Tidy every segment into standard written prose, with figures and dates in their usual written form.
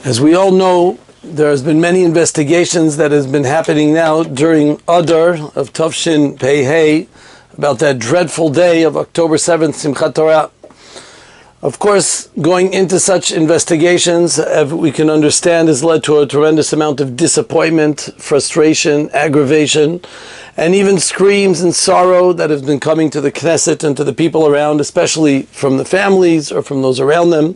As we all know, there has been many investigations that has been happening now during Adar of Tavshin Pei Hey, about that dreadful day of October 7th, Simchat Torah. Of course, going into such investigations, as we can understand, has led to a tremendous amount of disappointment, frustration, aggravation, and even screams and sorrow that have been coming to the Knesset and to the people around, especially from the families or from those around them,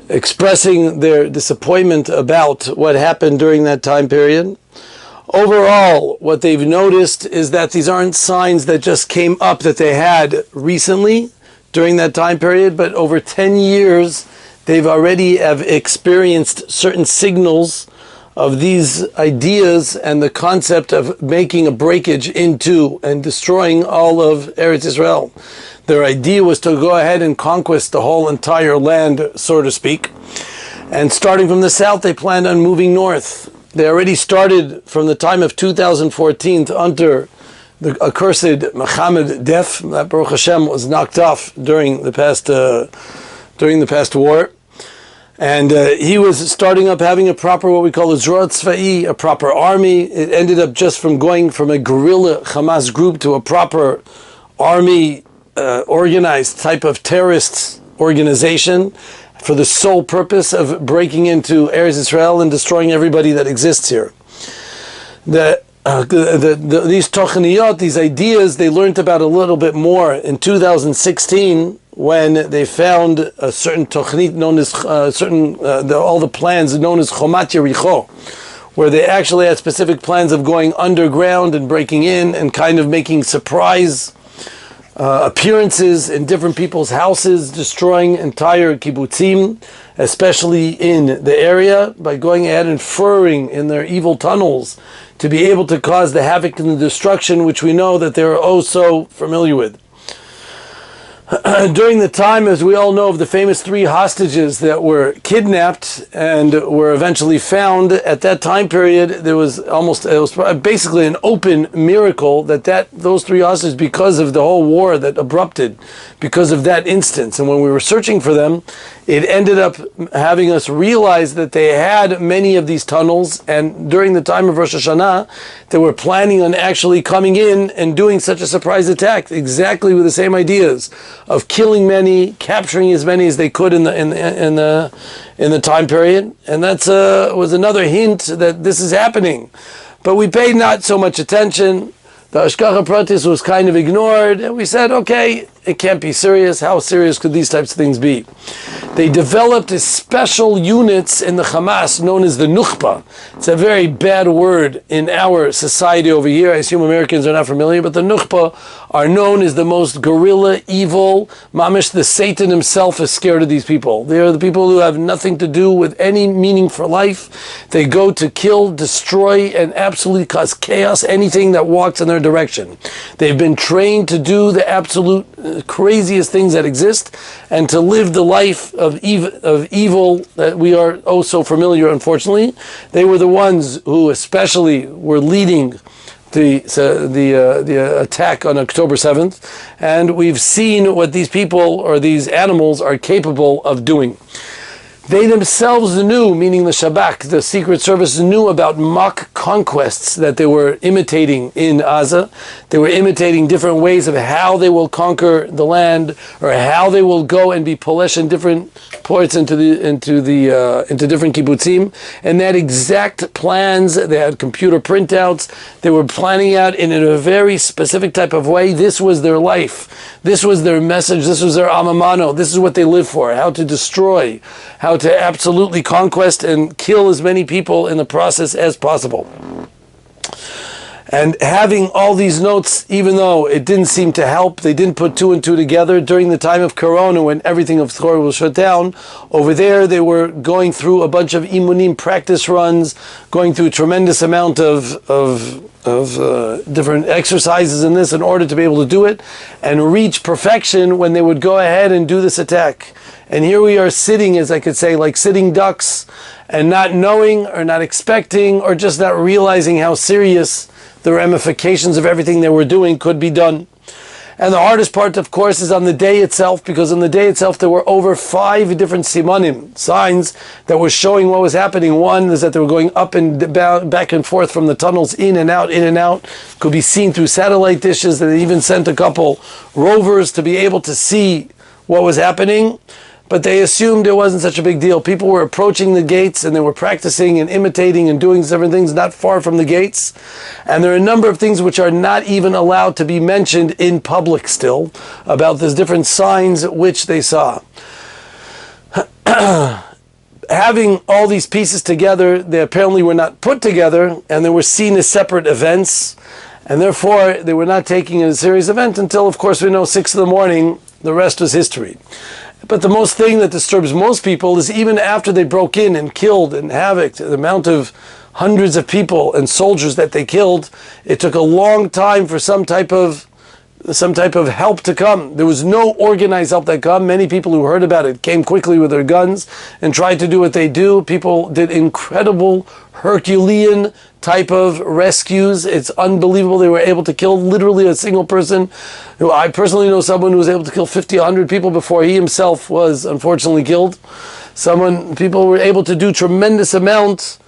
expressing their disappointment about what happened during that time period. Overall, what they've noticed is that these aren't signs that just came up that they had recently during that time period, but over 10 years they've already have experienced certain signals of these ideas and the concept of making a breakage into and destroying all of Eretz Israel. Their idea was to go ahead and conquest the whole entire land, so to speak. And starting from the south, they planned on moving north. They already started from the time of 2014 under the accursed Muhammad death that Baruch Hashem was knocked off during the past war. And he was starting up having a proper, what we call a Zroa Tzva'i, a proper army. It ended up just from going from a guerrilla Hamas group to a proper army, organized type of terrorist organization for the sole purpose of breaking into Eretz Israel and destroying everybody that exists here. These tochniyot, these ideas, they learned about a little bit more in 2016 when they found a certain tochnit known as all the plans known as Chomat Yericho, where they actually had specific plans of going underground and breaking in and kind of making surprise appearances in different people's houses, destroying entire kibbutzim, especially in the area, by going ahead and furrowing in their evil tunnels to be able to cause the havoc and the destruction which we know that they're oh so familiar with. During the time, as we all know, of the famous 3 hostages that were kidnapped and were eventually found, at that time period, it was basically an open miracle that those 3 hostages, because of the whole war that erupted, because of that instance. And when we were searching for them, it ended up having us realize that they had many of these tunnels, and during the time of Rosh Hashanah, they were planning on actually coming in and doing such a surprise attack, exactly with the same ideas of killing many, capturing as many as they could in the time period. And that's was another hint that this is happening. But we paid not so much attention. The Ashkacha Pratis was kind of ignored, and we said, okay, it can't be serious. How serious could these types of things be? They developed special units in the Hamas known as the Nukhba. It's a very bad word in our society over here. I assume Americans are not familiar, but the Nukhba are known as the most guerrilla, evil. Mamish, the Satan himself is scared of these people. They are the people who have nothing to do with any meaning for life. They go to kill, destroy, and absolutely cause chaos, anything that walks in their direction. They've been trained to do the absolute craziest things that exist and to live the life of evil that we are oh so familiar, unfortunately. They were the ones who especially were leading the attack on October 7th, and we've seen what these people or these animals are capable of doing. They themselves knew, meaning the Shabak, the Secret Service, knew about mock conquests that they were imitating in Gaza. They were imitating different ways of how they will conquer the land, or how they will go and be polesh in different ports into different kibbutzim. And they had exact plans. They had computer printouts. They were planning out in a very specific type of way. This was their life. This was their message. This was their amamano. This is what they live for. How to destroy, how to absolutely conquest and kill as many people in the process as possible. And having all these notes, even though it didn't seem to help, they didn't put 2 and 2 together. During the time of Corona, when everything of Torah was shut down, over there they were going through a bunch of imunim practice runs, going through a tremendous amount of different exercises in this in order to be able to do it and reach perfection when they would go ahead and do this attack. And here we are sitting, as I could say, like sitting ducks, and not knowing or not expecting or just not realizing how serious the ramifications of everything they were doing could be done. And the hardest part, of course, is on the day itself, because on the day itself there were over 5 different simanim, signs that were showing what was happening. One is that they were going up and back and forth from the tunnels, in and out, could be seen through satellite dishes. And they even sent a couple rovers to be able to see what was happening. But they assumed it wasn't such a big deal. People were approaching the gates and they were practicing and imitating and doing different things not far from the gates. And there are a number of things which are not even allowed to be mentioned in public still about these different signs which they saw. Having all these pieces together, they apparently were not put together and they were seen as separate events. And therefore, they were not taking it as a serious event until, of course, we know 6 in the morning, the rest was history. But the most thing that disturbs most people is even after they broke in and killed and havoc, the amount of hundreds of people and soldiers that they killed, it took a long time for some type of help to come. There was no organized help that come. Many people who heard about it came quickly with their guns and tried to do what they do. People did incredible Herculean type of rescues. It's unbelievable. They were able to kill literally a single person. I personally know someone who was able to kill 50, 100 people before he himself was unfortunately killed. People were able to do tremendous amounts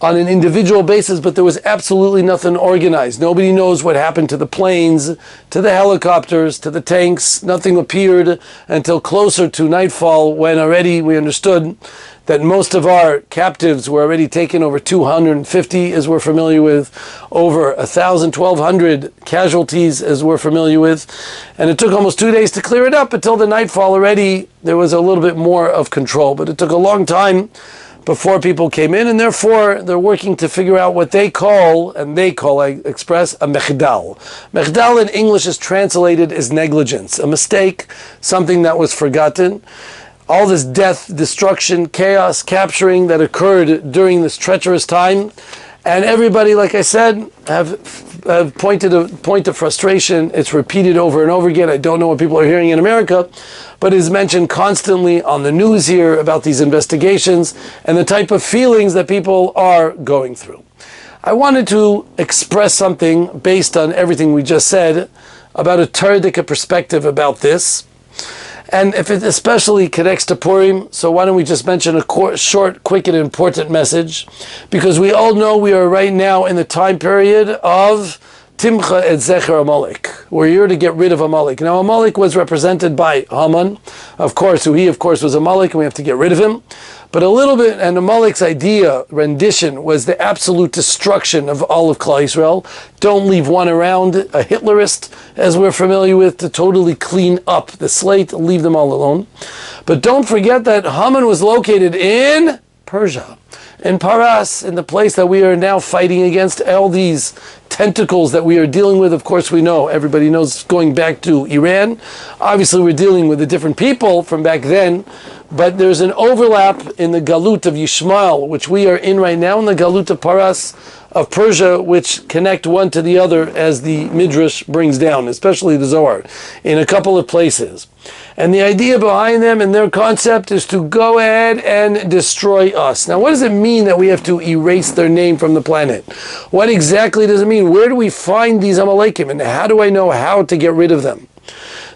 on an individual basis, but there was absolutely nothing organized. Nobody knows what happened to the planes, to the helicopters, to the tanks. Nothing appeared until closer to nightfall, when already we understood that most of our captives were already taken, over 250, as we're familiar with, over 1,000, 1,200 casualties, as we're familiar with. And it took almost 2 days to clear it up. Until the nightfall already, there was a little bit more of control. But it took a long time before people came in, and therefore they're working to figure out what they call, I express, a mechdal. Mechdal in English is translated as negligence, a mistake, something that was forgotten. All this death, destruction, chaos, capturing that occurred during this treacherous time. And everybody, like I said, have pointed a point of frustration. It's repeated over and over again. I don't know what people are hearing in America, but it is mentioned constantly on the news here about these investigations and the type of feelings that people are going through. I wanted to express something based on everything we just said about a Torah perspective about this. And if it especially connects to Purim, so why don't we just mention a short, quick, and important message? Because we all know we are right now in the time period of Timcha et Zecher Amalek. We're here to get rid of Amalek. Now, Amalek was represented by Haman, of course, who he, of course, was Amalek, and we have to get rid of him. But a little bit, and Amalek's rendition, was the absolute destruction of all of Klal Yisrael. Don't leave one around, a Hitlerist, as we're familiar with, to totally clean up the slate, leave them all alone. But don't forget that Haman was located in Persia, in Paras, in the place that we are now fighting against. All these tentacles that we are dealing with, of course we know, everybody knows, going back to Iran. Obviously we're dealing with the different people from back then, but there's an overlap in the Galut of Yishmael, which we are in right now, and the Galut of Paras of Persia, which connect one to the other, as the Midrash brings down, especially the Zohar, in a couple of places. And the idea behind them and their concept is to go ahead and destroy us. Now, what does it mean that we have to erase their name from the planet? What exactly does it mean? Where do we find these Amalekim, and how do I know how to get rid of them?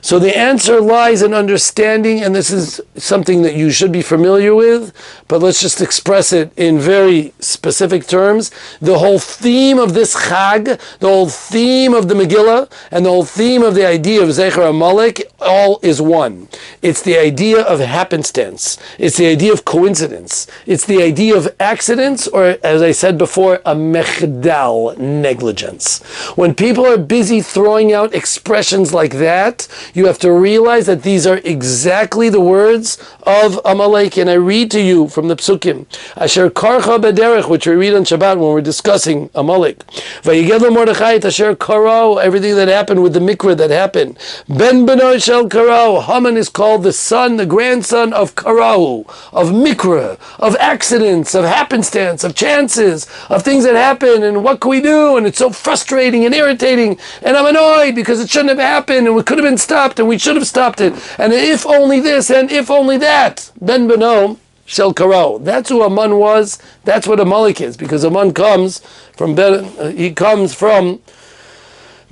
So the answer lies in understanding, and this is something that you should be familiar with, but let's just express it in very specific terms. The whole theme of this Chag, the whole theme of the Megillah, and the whole theme of the idea of Zecher Amalek, all is one. It's the idea of happenstance. It's the idea of coincidence. It's the idea of accidents, or as I said before, a mechdal, negligence. When people are busy throwing out expressions like that, you have to realize that these are exactly the words of Amalek. And I read to you from the Psukim, Asher karcha b'derech, which we read on Shabbat when we're discussing Amalek. Vayiged Mordechai et asher karo, everything that happened with the mikra that happened. Ben beno shel karo, Haman is called the son, the grandson of karo, of mikra, of accidents, of happenstance, of chances, of things that happen, and what can we do? And it's so frustrating and irritating, and I'm annoyed because it shouldn't have happened, and it could have been stopped, and we should have stopped it, and if only this, and if only that. Ben beno shel karo. That's who Haman was. That's what Amalek is, because Haman comes from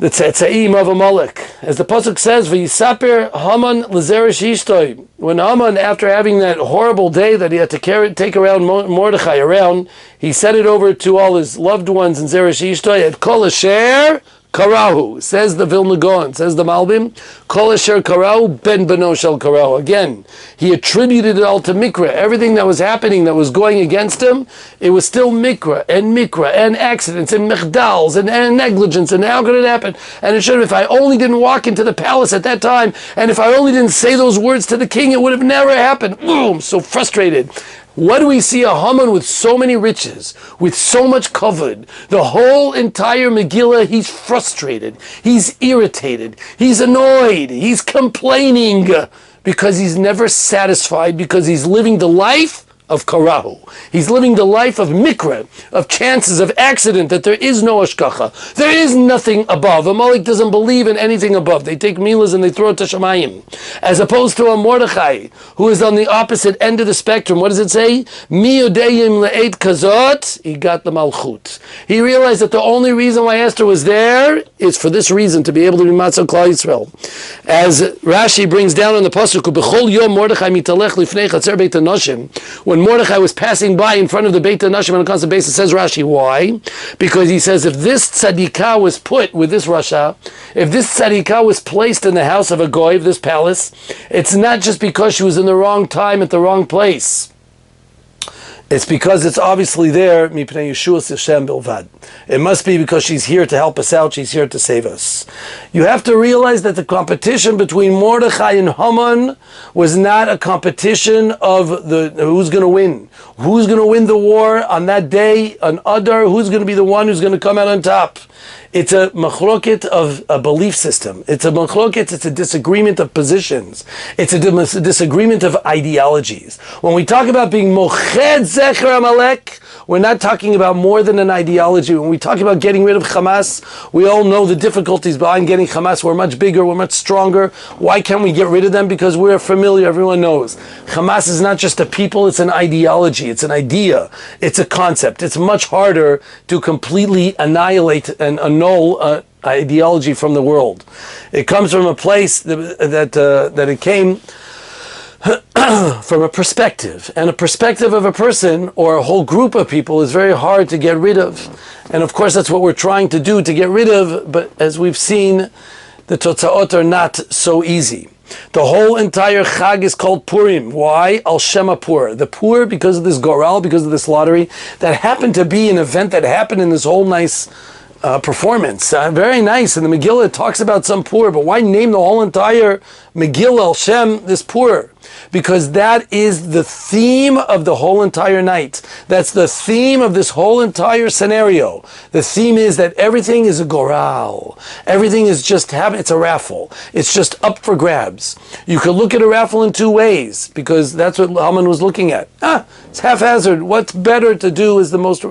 the tzatzaim of Amalek. As the pasuk says, "V'yisaper Haman l'zeresh ishtoi." When Haman, after having that horrible day that he had to take around Mordechai around, he sent it over to all his loved ones in zeresh ishtoi at kol asher Karahu, says the Vilna Gaon, says the Malbim, Kol Asher Karahu ben Beno Shel Karahu. Again, he attributed it all to Mikra. Everything that was happening that was going against him, it was still Mikra and accidents and mechdals and negligence, and how could it happen? And it should have, if I only didn't walk into the palace at that time, and if I only didn't say those words to the king, it would have never happened. Boom, so frustrated. What do we see? A Haman with so many riches, with so much covered. The whole entire Megillah, he's frustrated, he's irritated, he's annoyed, he's complaining, because he's never satisfied, because he's living the life of Karahu. He's living the life of Mikra, of chances, of accident, that there is no Ashkacha. There is nothing above. Amalek doesn't believe in anything above. They take milas and they throw it to Shemayim. As opposed to a Mordechai, who is on the opposite end of the spectrum. What does it say? Mi yodeyim le'ed kazot, he got the Malchut. He realized that the only reason why Esther was there is for this reason, to be able to be Matzah Klal Yisrael. As Rashi brings down on the Pasuk, B'chol yom Mordechai mitalech lifnei chatzer beit hanoshim, when Mordechai was passing by in front of the Beit HaNashim on a constant basis, says Rashi, why? Because he says, if this tzadikah was put with this Rasha, if this tzadikah was placed in the house of a goy, this palace, it's not just because she was in the wrong time at the wrong place. It's because it's obviously there, mipnei Yeshuas Hashem bilvad. It must be because she's here to help us out, she's here to save us. You have to realize that the competition between Mordechai and Haman was not a competition of who's going to win. Who's going to win the war on that day, on Adar, who's going to be the one who's going to come out on top. It's a machloket of a belief system. It's a machloket, it's a disagreement of positions. It's a disagreement of ideologies. When we talk about being moched zecher Amalek, we're not talking about more than an ideology. When we talk about getting rid of Hamas, we all know the difficulties behind getting Hamas. We're much bigger, we're much stronger. Why can't we get rid of them? Because we're familiar, everyone knows. Hamas is not just a people, it's an ideology, it's an idea, it's a concept. It's much harder to completely annihilate and annul ideology from the world. It comes from a place that it came from a perspective, and a perspective of a person or a whole group of people is very hard to get rid of. And of course that's what we're trying to do, to get rid of, but as we've seen, the totzaot are not so easy. The whole entire Chag is called Purim. Why? Al Shema Pur. The Pur, because of this Goral, because of this lottery, that happened to be an event that happened in this whole nice performance. Very nice. And the Megillah it talks about some Pur, but why name the whole entire Megillah Al Shem this Pur? Because that is the theme of the whole entire night. That's the theme of this whole entire scenario. The theme is that everything is a goral. Everything is just it's a raffle. It's just up for grabs. You could look at a raffle in two ways, because that's what Haman was looking at. It's haphazard. What's better to do is the most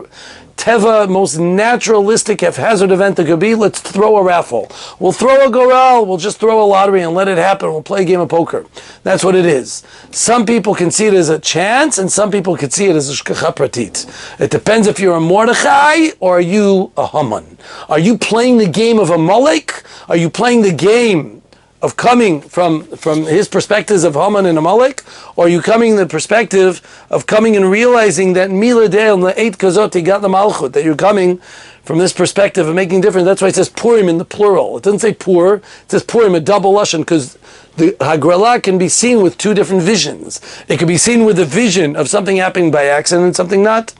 teva, most naturalistic haphazard event that could be. Let's throw a raffle. We'll throw a goral. We'll just throw a lottery and let it happen. We'll play a game of poker. That's what it is. Some people can see it as a chance, and some people can see it as a shkacha pratit. It depends if you're a Mordechai or are you a Haman. Are you playing the game of Amalek? Are you playing the game of coming from his perspectives of Haman and Amalek, or are you coming the perspective of coming and realizing that Miladel La'eit Kazot got the Malchut, that you're coming from this perspective of making difference? That's why it says Purim in the plural. It doesn't say Pur, it says Purim, a double lashon, because the Hagrala can be seen with two different visions. It can be seen with the vision of something happening by accident and something not.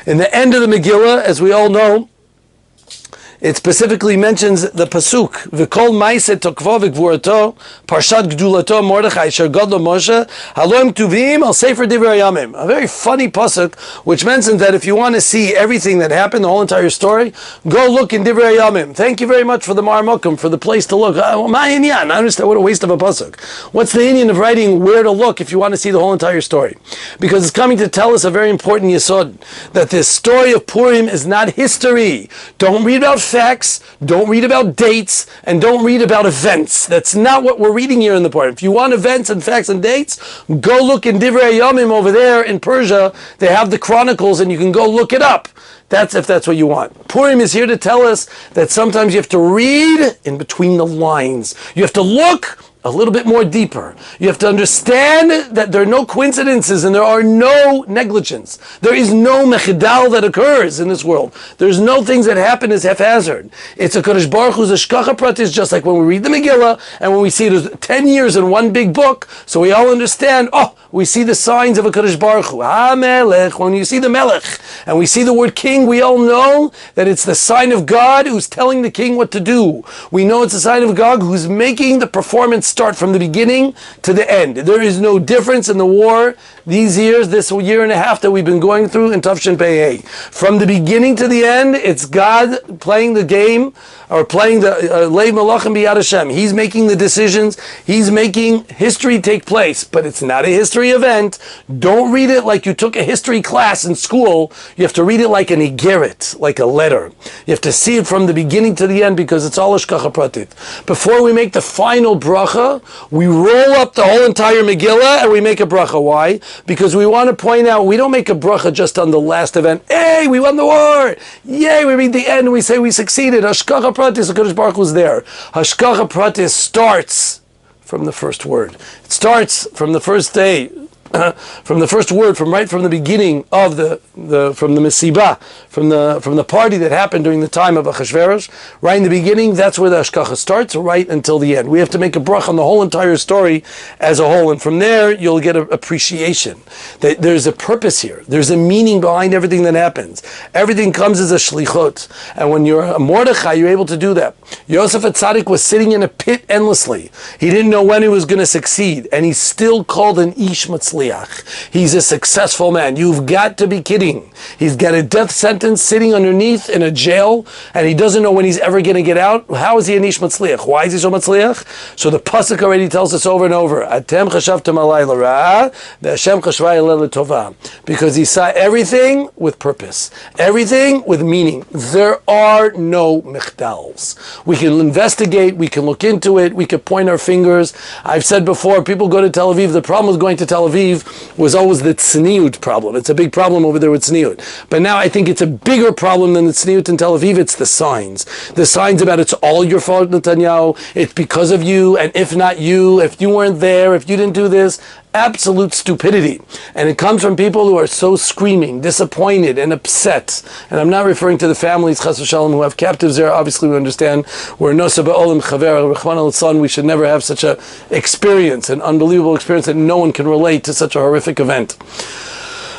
In the end of the Megillah, as we all know, it specifically mentions the pasuk v'kol ma'aseh tokvo v'gvurato parshat gdulato Mordechai asher gadlo Moshe halom tuvim al sefer divrei yamim. A very funny pasuk which mentions that if you want to see everything that happened, the whole entire story, go look in divrei yamim. Thank you very much for the Mar Mokum, for the place to look. My inyan, I understand, what a waste of a pasuk. What's the inyan of writing where to look if you want to see the whole entire story? Because it's coming to tell us a very important yesod, that this story of Purim is not history. Don't read about facts, don't read about dates, and don't read about events. That's not what we're reading here in the Purim. If you want events and facts and dates, go look in Divrei Yamim over there in Persia. They have the Chronicles, and you can go look it up. That's if that's what you want. Purim is here to tell us that sometimes you have to read in between the lines. You have to look a little bit more deeper. You have to understand that there are no coincidences and there are no negligence. There is no mechdal that occurs in this world. There's no things that happen as haphazard. It's a Kodesh Baruch Hu's Hashgacha Pratis, just like when we read the Megillah and when we see there's 10 years in one big book, so we all understand, we see the signs of a Kodesh Baruch Hu. Amalek, when you see the Melech and we see the word king, we all know that it's the sign of God who's telling the king what to do. We know it's the sign of God who's making the performance start from the beginning to the end. There is no difference in the war these years, this year and a half that we've been going through in Tafshin Pei. From the beginning to the end, it's God playing the game, or playing the Leiv Malachim B'Yad Hashem. He's making the decisions. He's making history take place, but it's not a history event. Don't read it like you took a history class in school. You have to read it like an igeret, like a letter. You have to see it from the beginning to the end because it's all Hashgacha Pratit. Before we make the final bracha, we roll up the whole entire Megillah and we make a bracha. Why? Because we want to point out, we don't make a bracha just on the last event. Hey, we won the war! Yay, we read the end and we say we succeeded. Hashgacha Pratis, the Kodesh Baruch Hu was there. Hashgacha Pratis starts from the first word. It starts from the first day, from the first word, from the beginning of from the Mesibah, from the party that happened during the time of Achashverosh. Right in the beginning, that's where the Hashgacha starts, right until the end. We have to make a bracha on the whole entire story as a whole, and from there you'll get an appreciation that there's a purpose here. There's a meaning behind everything that happens. Everything comes as a shlichut, and when you're a Mordechai, you're able to do that. Yosef HaTzadik was sitting in a pit endlessly. He didn't know when he was going to succeed, and he's still called an Ish Matzliach. He's a successful man. You've got to be kidding. He's got a death sentence sitting underneath in a jail, and he doesn't know when he's ever going to get out. How is he an Ish Matzliach? Why is he so Matzliach? So the pasuk already tells us over and over, Atem chashavtem alai l'ra, ve'Hashem chashvai alei l'tova. Because he saw everything with purpose. Everything with meaning. There are no michdals. We can investigate, we can look into it, we can point our fingers. I've said before, people go to Tel Aviv. The problem with going to Tel Aviv was always the tzniut problem. It's a big problem over there with tzniut. But now I think it's a bigger problem than the tzniut in Tel Aviv. It's the signs. The signs about it's all your fault, Netanyahu. It's because of you, and if not you, if you weren't there, if you didn't do this. Absolute stupidity. And it comes from people who are so screaming, disappointed, and upset. And I'm not referring to the families, Chas v'Shalom, who have captives there. Obviously, we understand we're nosa ba'olim chaver, Rachman al-Tzon. We should never have such an experience, an unbelievable experience that no one can relate to such a horrific event.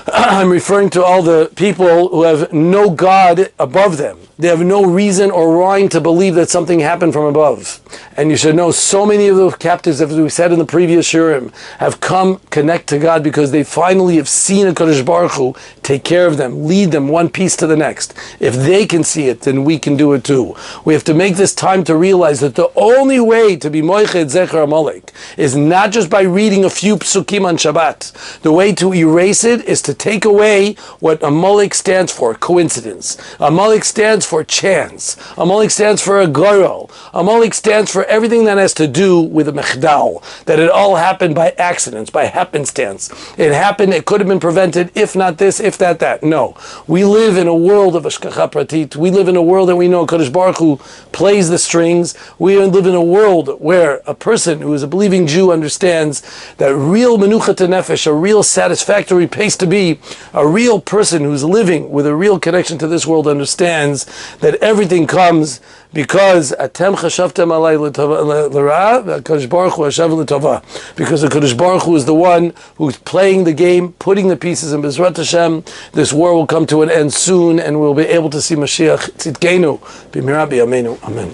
I'm referring to all the people who have no God above them. They have no reason or wrong to believe that something happened from above. And you should know so many of the captives, as we said in the previous Shurim, have come connect to God because they finally have seen a Kodesh Baruch Hu take care of them, lead them one piece to the next. If they can see it, then we can do it too. We have to make this time to realize that the only way to be Moichet Zecher Amalek is not just by reading a few psukim on Shabbat. The way to erase it is to take away what Amalek stands for, coincidence. Amalek stands for chance. Amalek stands for a goro. Amalek stands for everything that has to do with a mechdal, that it all happened by accidents, by happenstance. It happened, it could have been prevented, if not this, if that. No. We live in a world of Hashgacha Pratit. We live in a world that we know Kodesh Baruch Hu plays the strings. We live in a world where a person who is a believing Jew understands that real menuchat nefesh, a real satisfactory place to be, a real person who's living with a real connection to this world understands that everything comes because Atem chashavtem alai l'ra, Kodesh Baruch Hu hashav l'tova. Because the Kodesh Baruch Hu is the one who's playing the game, putting the pieces in Bezrat Hashem. This war will come to an end soon, and we'll be able to see Mashiach Tzidkenu b'mira b'yameinu. Amen.